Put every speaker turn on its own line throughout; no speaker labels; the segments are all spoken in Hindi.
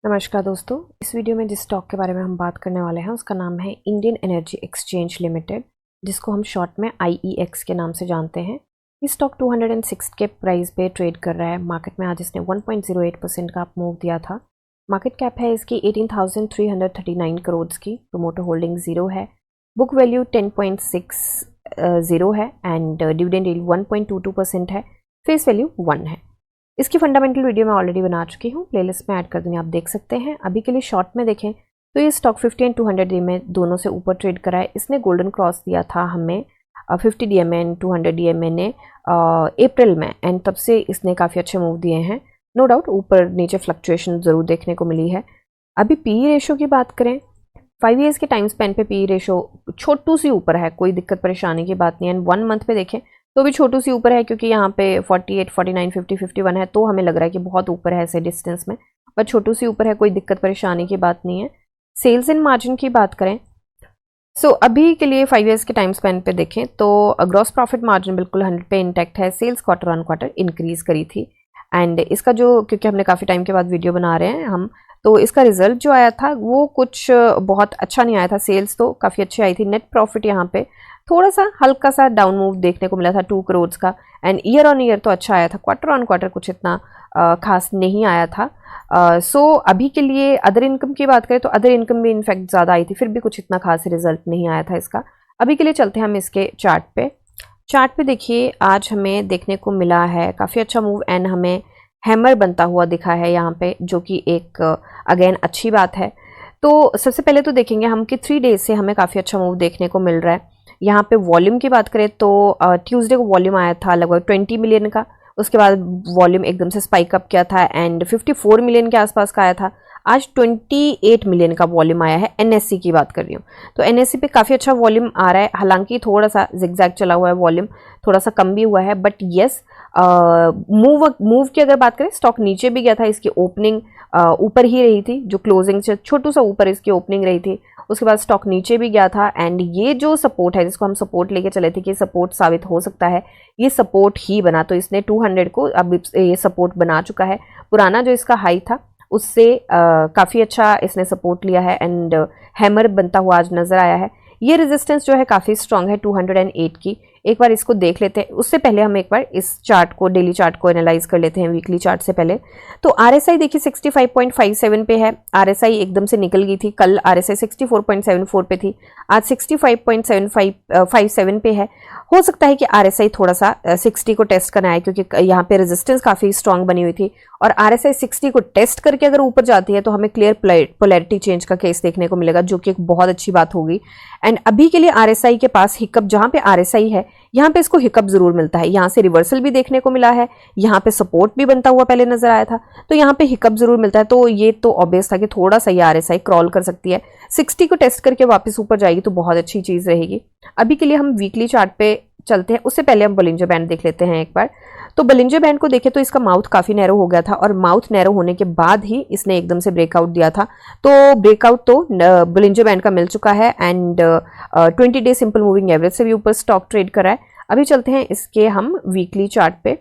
नमस्कार दोस्तों, इस वीडियो में जिस स्टॉक के बारे में हम बात करने वाले हैं उसका नाम है इंडियन एनर्जी एक्सचेंज लिमिटेड, जिसको हम शॉर्ट में IEX के नाम से जानते हैं। ये स्टॉक 206 के प्राइस पे ट्रेड कर रहा है। मार्केट में आज इसने 1.08% का मूव दिया था। मार्केट कैप है इसकी 18,339 करोड़ की। प्रोमोटर होल्डिंग 0 है। बुक वैल्यू 10.60 है एंड डिविडेंड यील्ड 1.22% है। फेस वैल्यू 1 है। इसकी फंडामेंटल वीडियो मैं ऑलरेडी बना चुकी हूँ, प्लेलिस्ट में ऐड कर दूँगी, आप देख सकते हैं। अभी के लिए शॉर्ट में देखें तो ये स्टॉक 50 एंड 200 DMA दोनों से ऊपर ट्रेड करा है। इसने गोल्डन क्रॉस दिया था हमें 50 DMA एंड 200 DMA ने अप्रैल में, एंड तब से इसने काफ़ी अच्छे मूव दिए हैं। नो डाउट ऊपर नीचे फ्लक्चुएशन ज़रूर देखने को मिली है। अभी PE रेशो की बात करें, 5 ईयर्स के टाइम स्पेन पे PE रेशो छोटू सी ऊपर है, कोई दिक्कत परेशानी की बात नहीं है। एंड 1 मंथ पे देखें तो भी छोटू सी ऊपर है, क्योंकि यहाँ पे 48, 49, 50, 51 है, तो हमें लग रहा है कि बहुत ऊपर है ऐसे डिस्टेंस में, पर छोटू सी ऊपर है, कोई दिक्कत परेशानी की बात नहीं है। सेल्स एंड मार्जिन की बात करें अभी के लिए 5 ईयर्स के टाइम स्पेन पे देखें तो ग्रॉस प्रॉफिट मार्जिन बिल्कुल 100 पे इंटैक्ट है। Sales quarter on quarter increase करी थी। एंड इसका जो, क्योंकि हमने काफ़ी टाइम के बाद वीडियो बना रहे हैं हम, तो इसका रिजल्ट जो आया था वो कुछ बहुत अच्छा नहीं आया था। सेल्स तो काफ़ी अच्छी आई थी। नेट प्रॉफिट यहाँ पे थोड़ा सा हल्का सा डाउन मूव देखने को मिला था 2 करोड़ का। एंड ईयर ऑन ईयर तो अच्छा आया था, क्वार्टर ऑन क्वार्टर कुछ इतना खास नहीं आया था। अभी के लिए अदर इनकम की बात करें तो अदर इनकम भी इनफैक्ट ज़्यादा आई थी, फिर भी कुछ इतना खास रिजल्ट नहीं आया था इसका। अभी के लिए चलते हैं हम इसके चार्ट पे देखिए, आज हमें देखने को मिला है काफ़ी अच्छा मूव एंड हमें हैमर बनता हुआ दिखा है यहाँ पे, जो कि एक अगेन अच्छी बात है। तो सबसे पहले तो देखेंगे हम कि 3 डेज से हमें काफ़ी अच्छा मूव देखने को मिल रहा है। यहाँ पे वॉल्यूम की बात करें तो ट्यूसडे को वॉल्यूम आया था लगभग 20 मिलियन का। उसके बाद वॉल्यूम एकदम से स्पाइक अप किया था एंड 54 मिलियन के आसपास का आया था। आज 28 मिलियन का वॉल्यूम आया है। NSE की बात कर रही हूँ तो NSE पे काफ़ी अच्छा वॉल्यूम आ रहा है। हालांकि थोड़ा सा जिगजैग चला हुआ है, वॉल्यूम थोड़ा सा कम भी हुआ है, बट येस मूव की अगर बात करें, स्टॉक नीचे भी गया था। इसकी ओपनिंग ऊपर ही रही थी, जो क्लोजिंग से छोटू सा ऊपर इसकी ओपनिंग रही थी। उसके बाद स्टॉक नीचे भी गया था एंड ये जो सपोर्ट है, जिसको हम सपोर्ट लेके चले थे कि सपोर्ट साबित हो सकता है, ये सपोर्ट ही बना। तो इसने 200 को अब ये सपोर्ट बना चुका है। पुराना जो इसका हाई था उससे काफ़ी अच्छा इसने सपोर्ट लिया है एंड हैमर बनता हुआ आज नज़र आया है। ये रेजिस्टेंस जो है काफ़ी स्ट्रांग है 208 की। एक बार इसको देख लेते हैं, उससे पहले हम एक बार इस चार्ट को, डेली चार्ट को एनालाइज कर लेते हैं वीकली चार्ट से पहले। तो RSI देखिए 65.57 पे है। RSI एकदम से निकल गई थी। कल RSI 64.74 पे थी, आज 65.7557 पे है। हो सकता है कि RSI थोड़ा सा 60 को टेस्ट करना है, क्योंकि यहाँ पे रेजिस्टेंस काफ़ी स्ट्रांग बनी हुई थी, और RSI 60 को टेस्ट करके अगर ऊपर जाती है तो हमें क्लियर पोलैरिटी चेंज का केस देखने को मिलेगा, जो कि एक बहुत अच्छी बात होगी। एंड अभी के लिए RSI के पास हिकअप, जहाँ पे RSI है यहाँ पे इसको हिकअप जरूर मिलता है। यहाँ से रिवर्सल भी देखने को मिला है, यहाँ पे सपोर्ट भी बनता हुआ पहले नजर आया था, तो यहाँ पे हिकअप जरूर मिलता है। तो ये तो ऑब्वियस था कि थोड़ा सा ये RSI क्रॉल कर सकती है। 60 को टेस्ट करके वापस ऊपर जाएगी तो बहुत अच्छी चीज रहेगी। अभी के लिए हम वीकली चार्ट पे चलते हैं, उससे पहले हम बोलिंजर बैंड देख लेते हैं एक बार। तो बोलिंजर बैंड को देखें तो इसका माउथ काफी नैरो हो गया था, और माउथ नैरो होने के बाद ही इसने एकदम से ब्रेकआउट दिया था। तो ब्रेकआउट तो बोलिंजर बैंड का मिल चुका है and 20 day simple moving average से भी ऊपर स्टॉक ट्रेड कर रहा है। अभी चलते हैं इसके हम वीकली चार्ट पे।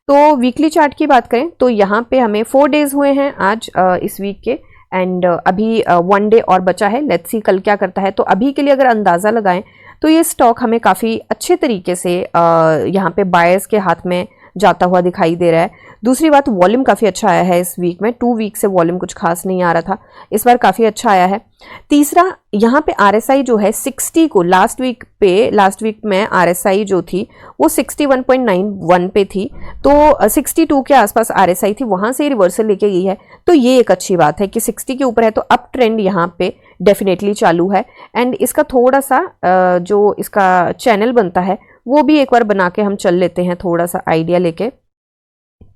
तो वीकली चार्ट की बात करें तो यहाँ पे हमें 4 डेज हुए हैं आज इस वीक के, एंड अभी 1 डे और बचा है। लेट्स सी कल क्या करता है। तो अभी के लिए अगर अंदाज़ा लगाएं तो ये स्टॉक हमें काफ़ी अच्छे तरीके से यहाँ पे बायर्स के हाथ में जाता हुआ दिखाई दे रहा है। दूसरी बात, वॉल्यूम काफ़ी अच्छा आया है इस वीक में। 2 वीक से वॉल्यूम कुछ खास नहीं आ रहा था, इस बार काफ़ी अच्छा आया है। तीसरा, यहाँ पे RSI जो है 60 को, लास्ट वीक में RSI जो थी वो 61.91 पे थी, तो 62 के आसपास RSI थी, वहाँ से रिवर्सल लेके गई है। तो ये एक अच्छी बात है कि 60 के ऊपर है, तो अप ट्रेंड यहाँ पे डेफिनेटली चालू है। एंड इसका थोड़ा सा जो इसका चैनल बनता है वो भी एक बार बना के हम चल लेते हैं, थोड़ा सा आइडिया लेके।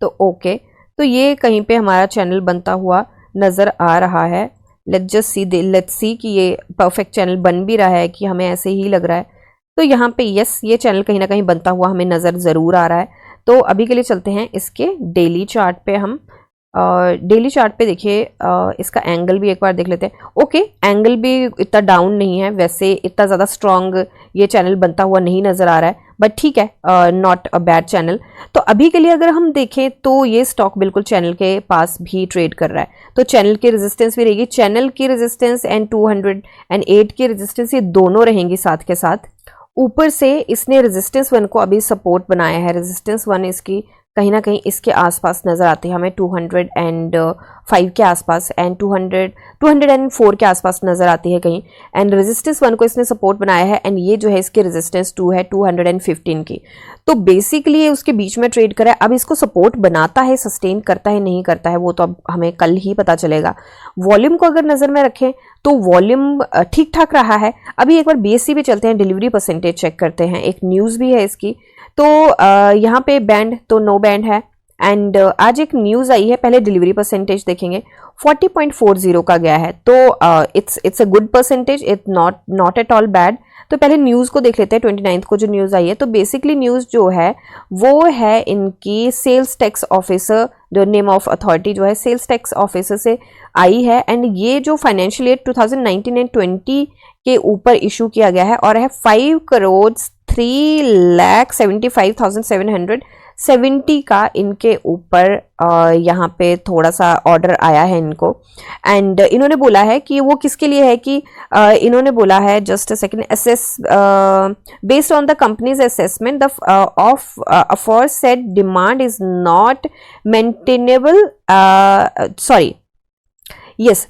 तो ओके, तो ये कहीं पे हमारा चैनल बनता हुआ नज़र आ रहा है। लेट्स सी कि ये परफेक्ट चैनल बन भी रहा है कि हमें ऐसे ही लग रहा है। तो यहाँ पे यस, ये चैनल कहीं ना कहीं बनता हुआ हमें नज़र ज़रूर आ रहा है। तो अभी के लिए चलते हैं इसके डेली चार्ट पे हम। डेली चार्ट पे देखिए, इसका एंगल भी एक बार देख लेते हैं। ओके, एंगल भी इतना डाउन नहीं है, वैसे इतना ज़्यादा स्ट्रॉन्ग ये चैनल बनता हुआ नहीं नज़र आ रहा है, बट ठीक है, नॉट अ बैड चैनल। तो अभी के लिए अगर हम देखें तो ये स्टॉक बिल्कुल चैनल के पास भी ट्रेड कर रहा है, तो चैनल की रेजिस्टेंस भी रहेगी, चैनल की रेजिस्टेंस एंड 208 की रेजिस्टेंस, ये दोनों रहेंगी साथ के साथ। ऊपर से इसने रेजिस्टेंस 1 को अभी सपोर्ट बनाया है, रेजिस्टेंस 1 इसकी कहीं ना कहीं इसके आसपास नज़र आती है हमें, 205 के आसपास एंड 204 के आसपास नज़र आती है कहीं, एंड रेजिस्टेंस 1 को इसने सपोर्ट बनाया है, एंड ये जो है इसकी रेजिस्टेंस 2 है 215 की। तो बेसिकली ये उसके बीच में ट्रेड करा है। अब इसको सपोर्ट बनाता है, सस्टेन करता है, नहीं करता है, वो तो अब हमें कल ही पता चलेगा। वॉल्यूम को अगर नज़र में रखें तो वॉल्यूम ठीक ठाक रहा है। अभी एक बार BSE पे चलते हैं, डिलीवरी परसेंटेज चेक करते हैं, एक न्यूज़ भी है इसकी। तो यहाँ पे बैंड तो नो बैंड है, एंड आज एक न्यूज़ आई है, पहले डिलीवरी परसेंटेज देखेंगे, 40.40 का गया है, तो it's a good percentage, it's not at all bad. तो पहले न्यूज़ को देख लेते हैं, 29 को जो न्यूज़ आई है। तो बेसिकली न्यूज़ जो है वो है इनकी सेल्स टैक्स ऑफिसर, जो नेम ऑफ अथॉरिटी जो है सेल्स टैक्स ऑफिसर से आई है, एंड ये जो फाइनेंशियल ईयर 2019 एंड 20 के ऊपर इशू किया गया है, और है 5,3,75,770 का इनके ऊपर यहाँ पे थोड़ा सा ऑर्डर आया है इनको। एंड इन्होंने बोला है कि वो किसके लिए है कि इन्होंने बोला है, just a second, assess based on the companies assessment the of aforesaid demand is not maintainable, sorry, yes,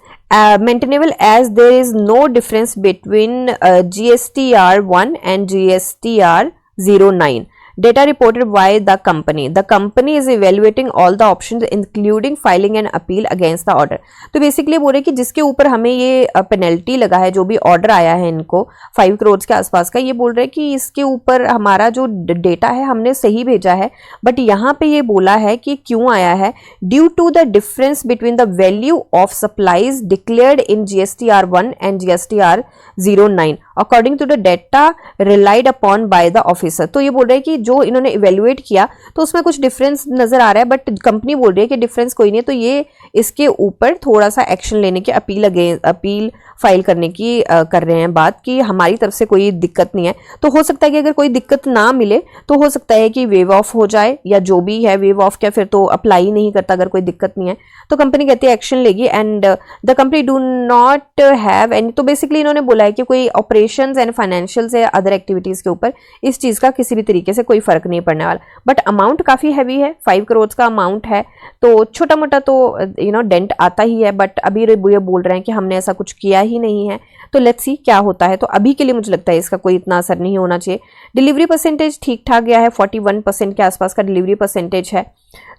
maintainable as there is no difference between GSTR1 and GSTR09 data reported by the company. The company is evaluating all the options including filing an appeal against the order. तो बेसिकली बोल रहे कि जिसके ऊपर हमें ये पेनल्टी लगा है, जो भी ऑर्डर आया है इनको 5 करोड़ के आसपास का, ये बोल रहे कि इसके ऊपर हमारा जो डेटा है हमने सही भेजा है, बट यहाँ पे ये बोला है कि क्यों आया है, due to the difference between the value of supplies declared in GSTR1 and GSTR09 according to the data relied upon by the officer. तो ये बोल रहे हैं कि जो इन्होंने इवेल्युएट किया तो उसमें कुछ डिफरेंस नजर आ रहा है, बट कंपनी बोल रही है कि डिफरेंस कोई नहीं है, तो ये इसके ऊपर थोड़ा सा एक्शन लेने की अपील फाइल करने की कर रहे हैं बात, कि हमारी तरफ से कोई दिक्कत नहीं है। तो हो सकता है कि अगर कोई दिक्कत ना मिले तो हो सकता है कि वेव ऑफ हो जाए, या जो भी है वेव ऑफ, क्या फिर तो अप्लाई नहीं करता अगर कोई दिक्कत नहीं है, तो कंपनी कहती है एक्शन लेगी, and the company do not have any. तो बेसिकली इन्होंने बोला है कि कोई ऑपरेशंस एंड फाइनेंशियल या अदर एक्टिविटीज के ऊपर इस चीज का किसी भी तरीके से कोई फर्क नहीं पड़ने वाला, बट अमाउंट काफी हैवी है, 5 करोड़ का अमाउंट है, तो छोटा मोटा तो डेंट आता ही है, बट अभी ये बोल रहे हैं कि हमने ऐसा कुछ किया ही नहीं है। तो लेट्स सी क्या होता है। तो अभी के लिए मुझे लगता है इसका कोई इतना असर नहीं होना चाहिए। डिलीवरी परसेंटेज ठीक ठाक गया है, 41% के आसपास का डिलीवरी परसेंटेज है।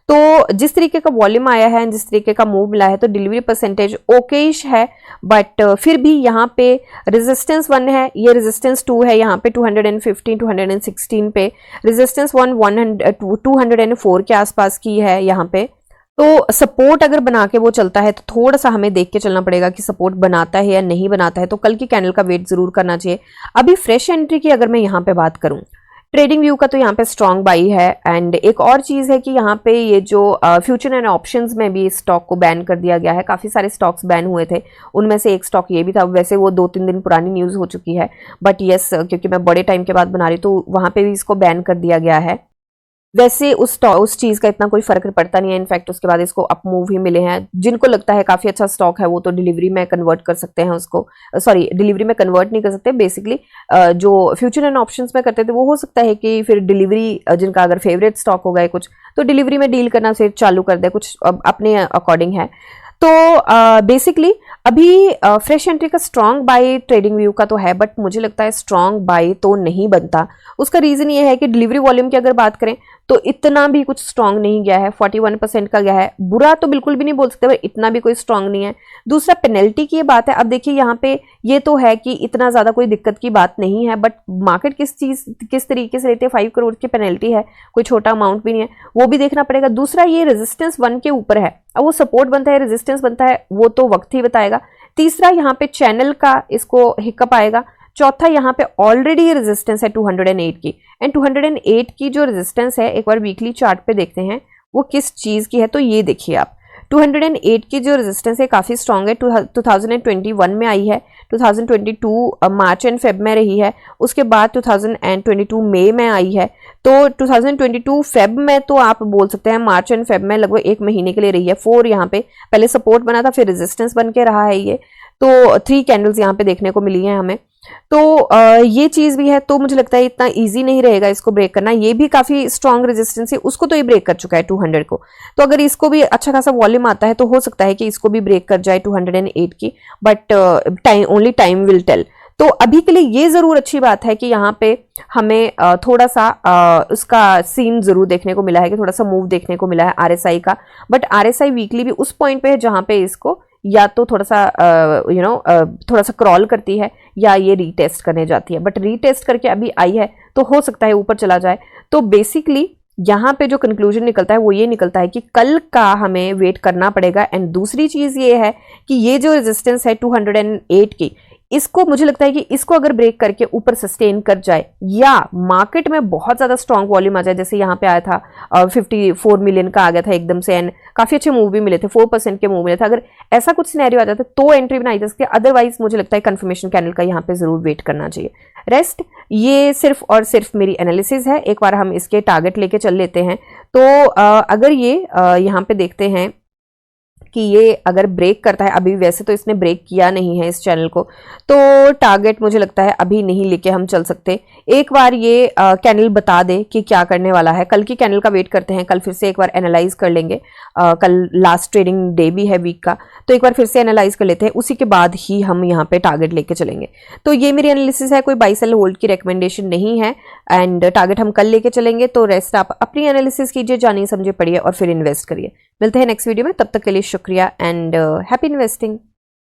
तो जिस तरीके का वॉल्यूम आया है, जिस तरीके का मूव मिला है, तो डिलीवरी परसेंटेज ओकेश है, बट फिर भी यहाँ पे रेजिस्टेंस 1 है, ये रेजिस्टेंस 2 है, यहाँ पे 215 216 पे, रेजिस्टेंस 1 204 के आसपास की है यहाँ पे। तो सपोर्ट अगर बना के वो चलता है तो थोड़ा सा हमें देख के चलना पड़ेगा कि सपोर्ट बनाता है या नहीं बनाता है, तो कल की कैंडल का वेट जरूर करना चाहिए। अभी फ्रेश एंट्री की अगर मैं यहाँ पे बात करूँ, ट्रेडिंग व्यू का तो यहाँ पे स्ट्रॉन्ग बाई है, एंड एक और चीज है कि यहाँ पे ये जो फ्यूचर एंड ऑप्शंस में भी स्टॉक को बैन कर दिया गया है। काफी सारे स्टॉक्स बैन हुए थे, उनमें से एक स्टॉक ये भी था। वैसे वो 2-3 दिन पुरानी न्यूज हो चुकी है, बट यस, क्योंकि मैं बड़े टाइम के बाद बना रही तो वहां पे भी इसको बैन कर दिया गया है। वैसे उस चीज का इतना कोई फर्क पड़ता नहीं है, इनफैक्ट उसके बाद इसको अप मूव ही मिले हैं। जिनको लगता है काफी अच्छा स्टॉक है वो तो डिलीवरी में कन्वर्ट कर सकते हैं उसको, सॉरी डिलीवरी में कन्वर्ट नहीं कर सकते, बेसिकली जो फ्यूचर एंड ऑप्शंस में करते थे वो हो सकता है कि फिर डिलीवरी, जिनका अगर फेवरेट स्टॉक हो गए कुछ, तो डिलीवरी में डील करना फिर चालू कर दे, कुछ अपने अकॉर्डिंग है। तो बेसिकली अभी फ्रेश एंट्री का स्ट्रॉन्ग बाय ट्रेडिंग व्यू का तो है, बट मुझे लगता है स्ट्रॉन्ग बाय तो नहीं बनता। उसका रीजन ये है कि डिलीवरी वॉल्यूम की अगर बात करें तो इतना भी कुछ स्ट्रॉन्ग नहीं गया है, 41% का गया है। बुरा तो बिल्कुल भी नहीं बोल सकते, पर इतना भी कोई स्ट्रॉन्ग नहीं है। दूसरा पेनल्टी की बात है। अब देखिए यहाँ पे ये तो है कि इतना ज्यादा कोई दिक्कत की बात नहीं है, बट मार्केट किस तरीके से लेते हैं, 5 करोड़ की पेनल्टी है, कोई छोटा अमाउंट भी नहीं है, वो भी देखना पड़ेगा। दूसरा ये रेजिस्टेंस 1 के ऊपर है, अब वो सपोर्ट बनता है रेजिस्टेंस बनता है वो तो वक्त ही बताएगा। तीसरा यहाँ पे चैनल का इसको हिकअप आएगा। चौथा यहाँ पे ऑलरेडी रेजिस्टेंस है 208 की, एंड 208 की जो रेजिस्टेंस है एक बार वीकली चार्ट पे देखते हैं वो किस चीज की है। तो ये देखिए आप 208 की जो रेजिस्टेंस है काफ़ी स्ट्रांग है, 2021 में आई है, 2022 मार्च एंड फेब में रही है, उसके बाद 2022 मई में आई है। तो 2022 फेब में तो आप बोल सकते हैं मार्च एंड फेब में लगभग 1 महीने के लिए रही है। 4 यहाँ पे पहले सपोर्ट बना था, फिर रेजिस्टेंस बन के रहा है ये। तो 3 कैंडल्स यहाँ पे देखने को मिली हैं हमें। तो ये चीज भी है, तो मुझे लगता है इतना इजी नहीं रहेगा इसको ब्रेक करना। ये भी काफी स्ट्रांग रेजिस्टेंस है, उसको तो ये ब्रेक कर चुका है 200 को। तो अगर इसको भी अच्छा खासा वॉल्यूम आता है तो हो सकता है कि इसको भी ब्रेक कर जाए 208 की, but only time will tell. तो अभी के लिए ये जरूर अच्छी बात है कि यहाँ पे हमें थोड़ा सा उसका सीन जरूर देखने को मिला है, कि थोड़ा सा मूव देखने को मिला है आरएसआई का। बट आरएसआई वीकली भी उस पॉइंट पे है जहां पे इसको या तो थोड़ा सा थोड़ा सा क्रॉल करती है या ये रीटेस्ट करने जाती है। बट रीटेस्ट करके अभी आई है तो हो सकता है ऊपर चला जाए। तो बेसिकली यहाँ पे जो कंक्लूजन निकलता है वो ये निकलता है कि कल का हमें वेट करना पड़ेगा। एंड दूसरी चीज ये है कि ये जो रेजिस्टेंस है 208 की, इसको मुझे लगता है कि इसको अगर ब्रेक करके ऊपर सस्टेन कर जाए या मार्केट में बहुत ज्यादा स्ट्रांग वॉल्यूम आ जाए, जैसे यहाँ पे आया था 54 मिलियन का आ गया था एकदम से, एंड काफी अच्छे मूव भी मिले थे, 4% के मूव मिले थे। अगर ऐसा कुछ सिनेरियो आ जाता है तो एंट्री बनाई जा सकती है, अदरवाइज मुझे लगता है कंफर्मेशन कैंडल का यहाँ पे जरूर वेट करना चाहिए। रेस्ट ये सिर्फ और सिर्फ मेरी एनालिसिस है। एक बार हम इसके टारगेट लेके चल लेते हैं। तो अगर ये यहाँ पे देखते हैं कि ये अगर ब्रेक करता है, अभी वैसे तो इसने ब्रेक किया नहीं है इस चैनल को, तो टारगेट मुझे लगता है अभी नहीं लेके हम चल सकते। एक बार ये कैंडल बता दे कि क्या करने वाला है। कल की कैंडल का वेट करते हैं, कल फिर से एक बार एनालाइज कर लेंगे। कल लास्ट ट्रेडिंग डे भी है वीक का, तो एक बार फिर से एनालाइज कर लेते हैं, उसी के बाद ही हम यहाँ पे टारगेट लेके चलेंगे। तो ये मेरी एनालिसिस है, कोई बाई सेल होल्ड की रिकमेंडेशन नहीं है। एंड टारगेट हम कल लेके चलेंगे। तो रेस्ट आप अपनी एनालिसिस कीजिए, जानिए समझे पढ़िए और फिर इन्वेस्ट करिए। मिलते हैं नेक्स्ट वीडियो में, तब तक के लिए शुक्रिया एंड हैप्पी इन्वेस्टिंग।